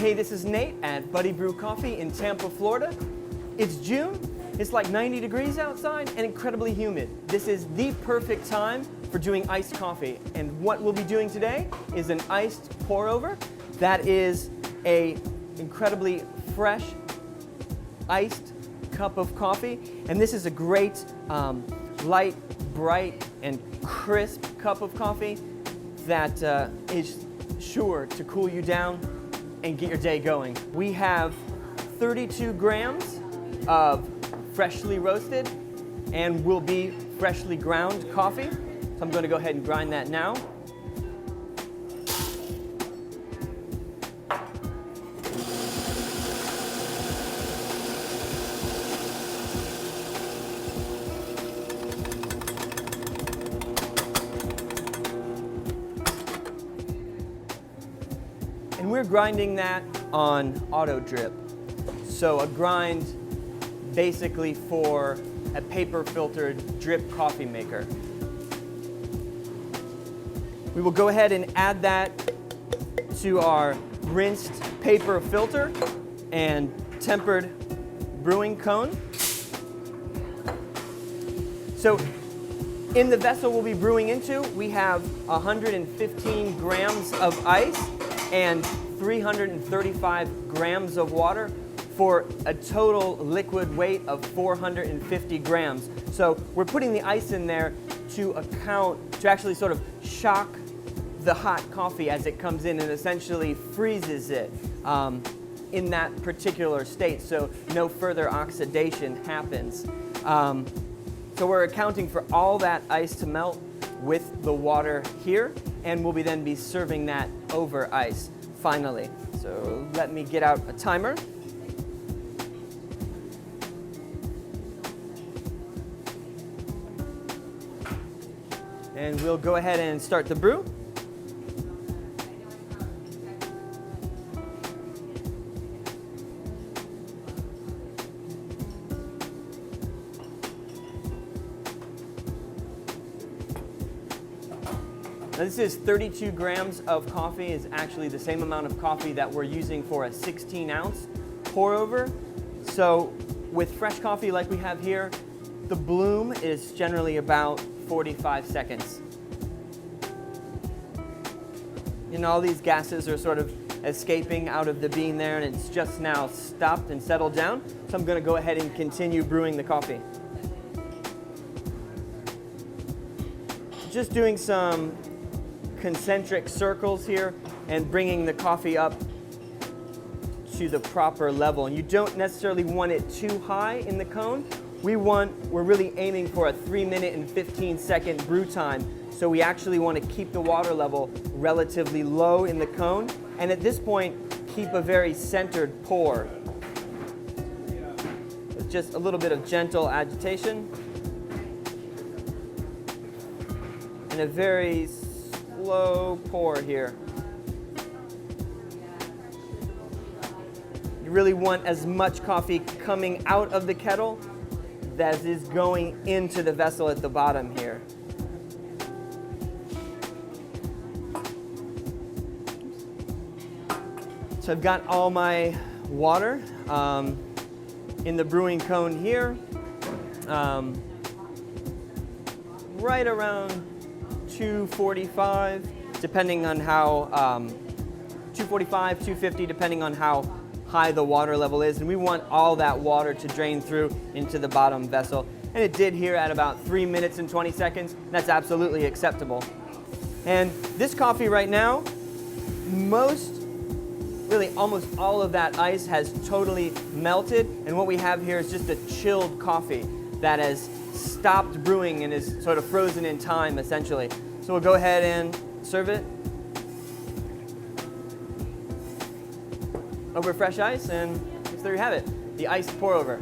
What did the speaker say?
Hey, this is Nate at Buddy Brew Coffee in Tampa, Florida. It's June, it's like 90 degrees outside and incredibly humid. This is the perfect time for doing iced coffee. And what we'll be doing today is an iced pour over. That is a incredibly fresh, iced cup of coffee. And this is a great, light, bright, and crisp cup of coffee that is sure to cool you down and get your day going. We have 32 grams of freshly roasted and will be freshly ground coffee. So I'm going to go ahead and grind that now. And we're grinding that on auto drip. So a grind basically for a paper filtered drip coffee maker. We will go ahead and add that to our rinsed paper filter and tempered brewing cone. So in the vessel we'll be brewing into, we have 115 grams of ice and 335 grams of water for a total liquid weight of 450 grams. So we're putting the ice in there to actually sort of shock the hot coffee as it comes in and essentially freezes it in that particular state, so no further oxidation happens. So we're accounting for all that ice to melt with the water here, and we'll then be serving that over ice finally. So let me get out a timer. And we'll go ahead and start the brew. Now this is 32 grams of coffee. Is actually the same amount of coffee that we're using for a 16-ounce pour over. So with fresh coffee like we have here, the bloom is generally about 45 seconds. And all these gases are sort of escaping out of the bean there, and it's just now stopped and settled down. So I'm going to go ahead and continue brewing the coffee. Just doing some concentric circles here and bringing the coffee up to the proper level. And you don't necessarily want it too high in the cone. We're really aiming for a 3-minute and 15-second brew time. So we actually want to keep the water level relatively low in the cone. And at this point, keep a very centered pour. With just a little bit of gentle agitation. And a very slow pour here. You really want as much coffee coming out of the kettle as is going into the vessel at the bottom here. So I've got all my water in the brewing cone here, right around 245, depending on how, 245, 250, depending on how high the water level is. And we want all that water to drain through into the bottom vessel. And it did here at about 3 minutes and 20 seconds. That's absolutely acceptable. And this coffee right now, almost all of that ice has totally melted. And what we have here is just a chilled coffee that has stopped brewing and is sort of frozen in time, essentially. So we'll go ahead and serve it over fresh ice, and there you have it, the iced pour over.